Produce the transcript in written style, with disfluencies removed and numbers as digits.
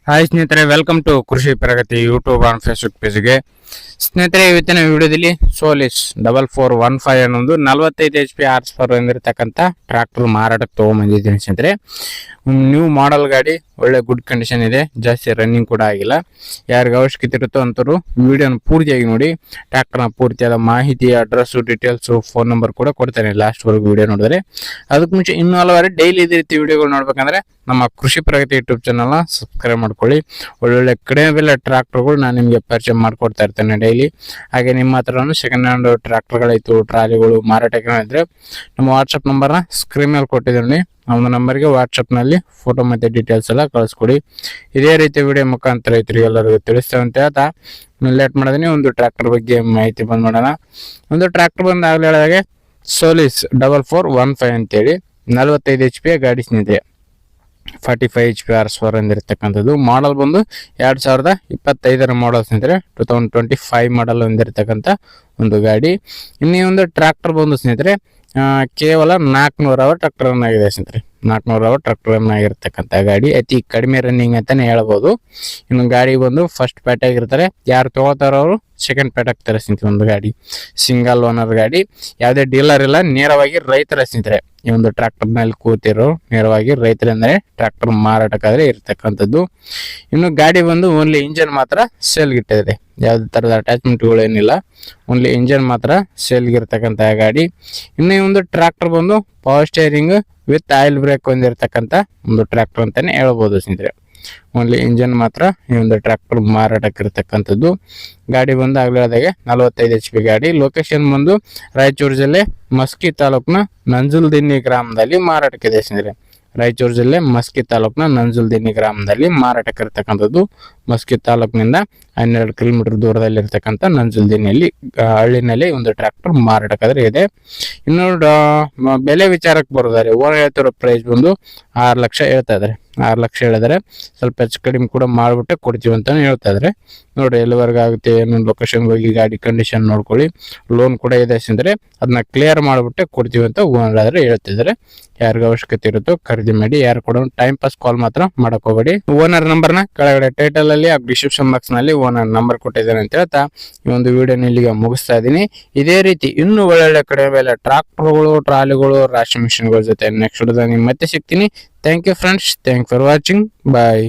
Hi ಸ್ನೇಹಿತರೆ, welcome to ಕೃಷಿ ಪ್ರಗತಿ YouTube on Facebook ಪೇಜ್ಗೆ. ಸ್ನೇಹಿತರೆ, ಇವತ್ತಿನ ವಿಡಿಯೋದಲ್ಲಿ ಸೋಲಿಸ್ 4415 ಅನ್ನೊಂದು 45 HP ಹಾರ್ಸ್ ಪವರ್ ಹೊಂದಿರತಕ್ಕಂಥ ಟ್ರಾಕ್ಟರ್ ಮಾರಾಟಕ್ಕೆ ತಗೊಂಡ್ಬಂದಿದ್ದೀನಿ. ಸ್ನೇಹಿತರೆ, ನ್ಯೂ ಮಾಡೆಲ್ ಗಾಡಿ, ಒಳ್ಳೆ ಗುಡ್ ಕಂಡೀಷನ್ ಇದೆ, ಜಾಸ್ತಿ ರನ್ನಿಂಗ್ ಕೂಡ ಆಗಿಲ್ಲ. ಯಾರಿಗೆ ಅವಶ್ಯಕತೆ ಇರುತ್ತೋ ಅಂತವರು ವಿಡಿಯೋನ ಪೂರ್ತಿಯಾಗಿ ನೋಡಿ. ಟ್ರಾಕ್ಟರ್ನ ಪೂರ್ತಿಯಾದ ಮಾಹಿತಿ, ಅಡ್ರೆಸ್, ಡೀಟೇಲ್ಸ್, ಫೋನ್ ನಂಬರ್ ಕೂಡ ಕೊಡ್ತೇನೆ ಲಾಸ್ಟ್ ವರೆಗೂ ವಿಡಿಯೋ ನೋಡಿದ್ರೆ. ಅದಕ್ಕೆ ಮುಂಚೆ ಇನ್ನೂ ಹಲವಾರು ಡೈಲಿ ಇದೇ ರೀತಿ ವಿಡಿಯೋಗಳು ನೋಡ್ಬೇಕಂದ್ರೆ ನಮ್ಮ ಕೃಷಿ ಪ್ರಗತಿ ಯೂಟ್ಯೂಬ್ ಚಾನಲ್ನ ಸಬ್ಸ್ಕ್ರೈಬ್ ಮಾಡ್ಕೊಳ್ಳಿ. ಒಳ್ಳೊಳ್ಳೆ ಕಡಿಮೆ ಬೆಲೆ ಟ್ರಾಕ್ಟರ್ಗಳು ನಾನು ನಿಮಗೆ ಪರಿಚಯ ಮಾಡ್ಕೊಡ್ತಾ ಇರ್ತೇನೆ ಡೈಲಿ. ಹಾಗೆ ನಿಮ್ಮ ಹತ್ರನೂ ಸೆಕೆಂಡ್ ಹ್ಯಾಂಡ್ ಟ್ರಾಕ್ಟರ್ಗಳಾಯಿತು, ಟ್ರಾಲಿಗಳು ಮಾರಾಟಕ್ಕೆ ಇದ್ರೆ ನಮ್ಮ ವಾಟ್ಸಪ್ ನಂಬರ್ನ ಸ್ಕ್ರೀನ್ ಮೇಲೆ ಕೊಟ್ಟಿದ್ದೀನಿ. ನಮ್ಮ ನಂಬರ್ಗೆ ವಾಟ್ಸಪ್ನಲ್ಲಿ ಫೋಟೋ ಮತ್ತು ಡೀಟೇಲ್ಸ್ ಎಲ್ಲ ಕಳಿಸ್ಕೊಡಿ. ಇದೇ ರೀತಿ ವಿಡಿಯೋ ಮುಖಾಂತರ ರೈತರಿಗೆ ಎಲ್ಲರಿಗೂ ತಿಳಿಸ್ತೇವೆ ಅಂತ ಹೇಳ್ತಾ ಲೇಟ್ ಮಾಡಿದೀನಿ. ಒಂದು ಟ್ರ್ಯಾಕ್ಟರ್ ಬಗ್ಗೆ ಮಾಹಿತಿ ಬಂದ್ ಮಾಡೋಣ. ಒಂದು ಟ್ರ್ಯಾಕ್ಟರ್ ಬಂದು ಆಗಲೇ ಹೇಳಿದಾಗೆ ಸೋಲಿಸ್ 4415 ಅಂತೇಳಿ 45 HP ಗಾಡಿ ಸ್ನೇಹಿತರೆ. 45 HP ಹಾರ್ಸ್ ಪವರ್ ಹೊಂದಿರತಕ್ಕಂಥದ್ದು. ಮಾಡಲ್ ಬಂದು 2025 ಮಾಡಲ್ ಸ್ನೇಹಿತರೆ. 2025 ಮಾಡಲ್ ಹೊಂದಿರತಕ್ಕಂಥ ಒಂದು ಗಾಡಿ. ಇನ್ನೇ ಒಂದು ಟ್ರ್ಯಾಕ್ಟರ್ ಬಂದು ಸ್ನೇಹಿತರೆ ಕೇವಲ 400 ಅವರ್ ಟ್ರ್ಯಾಕ್ಟರ್ ರನ್ ಆಗಿದೆ ಸ್ನೇಹಿತರೆ. 400 ಅವರ್ ಟ್ರ್ಯಾಕ್ಟರ್ ರನ್ ಆಗಿರ್ತಕ್ಕಂಥ ಗಾಡಿ, ಅತಿ ಕಡಿಮೆ ರನ್ನಿಂಗ್ ಅಂತಾನೆ ಹೇಳ್ಬೋದು. ಇನ್ನು ಗಾಡಿ ಬಂದು ಫಸ್ಟ್ ಪ್ಯಾಟ್ ಆಗಿರ್ತಾರೆ, ಯಾರು ತಗೋತಾರೋ ಅವರು ಸೆಕೆಂಡ್ ಪ್ಯಾಟ್ ಆಗ್ತಾರೆ ಸ್ನೇಹಿತರೆ. ಒಂದು ಗಾಡಿ ಸಿಂಗಲ್ ಓನರ್ ಗಾಡಿ, ಯಾವುದೇ ಡೀಲರ್ ಇಲ್ಲ, ನೇರವಾಗಿ ರೈತರ ಸ್ನೇಹಿತರೆ. ಈ ಒಂದು ಟ್ರ್ಯಾಕ್ಟರ್ ನಲ್ಲಿ ಕೂತಿರೋ ನೇರವಾಗಿ ರೈತರಂದ್ರೆ ಟ್ರ್ಯಾಕ್ಟರ್ ಮಾರಾಟಕ್ಕಾದ್ರೆ ಇರ್ತಕ್ಕಂಥದ್ದು. ಇನ್ನು ಗಾಡಿ ಬಂದು ಓನ್ಲಿ ಇಂಜನ್ ಮಾತ್ರ ಸೇಲ್ಗಿಟ್ಟಿದೆ, ಯಾವುದೇ ತರದ ಅಟ್ಯಾಚ್ಮೆಂಟ್ಗಳು ಏನಿಲ್ಲ, ಓನ್ಲಿ ಇಂಜನ್ ಮಾತ್ರ ಸೇಲ್ಗಿರ್ತಕ್ಕಂತಹ ಗಾಡಿ. ಇನ್ನು ಈ ಒಂದು ಟ್ರ್ಯಾಕ್ಟರ್ ಬಂದು power steering with oil brake ಹೊಂದಿರತಕ್ಕಂಥ ಒಂದು ಟ್ರ್ಯಾಕ್ಟರ್ ಅಂತಾನೆ ಹೇಳ್ಬೋದು ಸ್ನೇಹಿತರೆ. ಓನ್ಲಿ ಇಂಜನ್ ಮಾತ್ರ ಈ ಒಂದು ಟ್ರ್ಯಾಕ್ಟರ್ ಮಾರಾಟಕ್ಕೆ ಇರತಕ್ಕಂಥದ್ದು. ಗಾಡಿ ಬಂದು ಆಗ್ಲೇ ಹೇಳಿದಾಗೆ 45 HP ಗಾಡಿ. ಲೊಕೇಶನ್ ಬಂದು ರಾಯಚೂರು ಜಿಲ್ಲೆ ಮಸ್ಕಿ ತಾಲೂಕಿನ ನಂಜುಲ್ದಿನ್ನಿ ಗ್ರಾಮದಲ್ಲಿ ಮಾರಾಟಕ್ಕಿದೆ ಸ್ನೇಹಿತರೆ. ರಾಯಚೂರು ಜಿಲ್ಲೆ ಮಸ್ಕಿ ತಾಲೂಕಿನ ನಂಜುಲ್ದಿನ್ನಿ ಗ್ರಾಮದಲ್ಲಿ ಮಾರಾಟಕ್ಕೆ ಇರತಕ್ಕಂಥದ್ದು. ಮಸ್ಕಿ ತಾಲೂಕಿನಿಂದ 12 ಕಿಲೋಮೀಟರ್ ದೂರದಲ್ಲಿರ್ತಕ್ಕಂಥ ನಂಜುಲ್ದಿನ್ನಿಯಲ್ಲಿ ಹಳ್ಳಿನಲ್ಲಿ ಒಂದು ಟ್ರ್ಯಾಕ್ಟರ್ ಮಾರಾಟಕ್ಕಾದ್ರೆ ಇದೆ. ಇನ್ನು ಬೆಲೆ ವಿಚಾರಕ್ಕೆ ಬರೋದಾದ್ರೆ ಓನರ್ ಹೇಳ್ತಿರೋ ಪ್ರೈಸ್ ಬಂದು 6 ಲಕ್ಷ ಹೇಳ್ತಾ ಇದಾರೆ. 6 ಲಕ್ಷ ಹೇಳಿದ್ರೆ ಸ್ವಲ್ಪ ಹೆಚ್ಚು ಕಡಿಮೆ ಕೂಡ ಮಾಡ್ಬಿಟ್ಟೆ ಕೊಡ್ತೀವಿ ಅಂತಾನೆ ಹೇಳ್ತಾ ಇದಾರೆ. ನೋಡ್ರಿ ಎಲ್ಲಿವರೆಗೂ ಆಗುತ್ತೆ, ಏನು ಲೊಕೇಶನ್ ಹೋಗಿ ಗಾಡಿ ಕಂಡೀಷನ್ ನೋಡ್ಕೊಳ್ಳಿ. ಲೋನ್ ಕೂಡ ಇದೆ ಅಂದ್ರೆ ಅದನ್ನ ಕ್ಲಿಯರ್ ಮಾಡ್ಬಿಟ್ಟೆ ಕೊಡ್ತೀವಿ ಅಂತ ಓನರ್ ಆದ್ರೆ ಹೇಳ್ತಿದ್ದಾರೆ. ಯಾರಿಗ ಅವಶ್ಯಕತೆ ಇರುತ್ತೋ ಖರೀದಿ ಮಾಡಿ. ಯಾರು ಕೂಡ ಟೈಮ್ ಪಾಸ್ ಕಾಲ್ ಮಾತ್ರ ಮಾಡಕ್ ಹೋಗಬೇಡಿ. ಓನರ್ ನಂಬರ್ನ ಕೆಳಗಡೆ ಟೈಟಲ್ ಅಲ್ಲಿ ಡಿಸ್ಕ್ರಿಪ್ಷನ್ ಬಾಕ್ಸ್ ನಲ್ಲಿ ಓನರ್ ನಂಬರ್ ಕೊಟ್ಟಿದ್ದೇನೆ ಅಂತ ಹೇಳ್ತಾ ಈ ಒಂದು ವಿಡಿಯೋನ ಇಲ್ಲಿಗೆ ಮುಗಿಸ್ತಾ ಇದ್ದೀನಿ. ಇದೇ ರೀತಿ ಇನ್ನೂ ಒಳ್ಳೊಳ್ಳೆ ಕಡಿಮೆ ಬೆಲೆ ಟ್ರಾಕ್ಟರ್ಗಳು, ಟ್ರಾಲಿಗಳು, ರಾಶಿ ಮಿಷಿನ್ಗಳ ಜೊತೆ ನೆಕ್ಸ್ಟ್ ವಿಡಿಯೋದಲ್ಲಿ ಮತ್ತೆ ಸಿಗ್ತೀನಿ. Thank you friends, thank for watching, bye.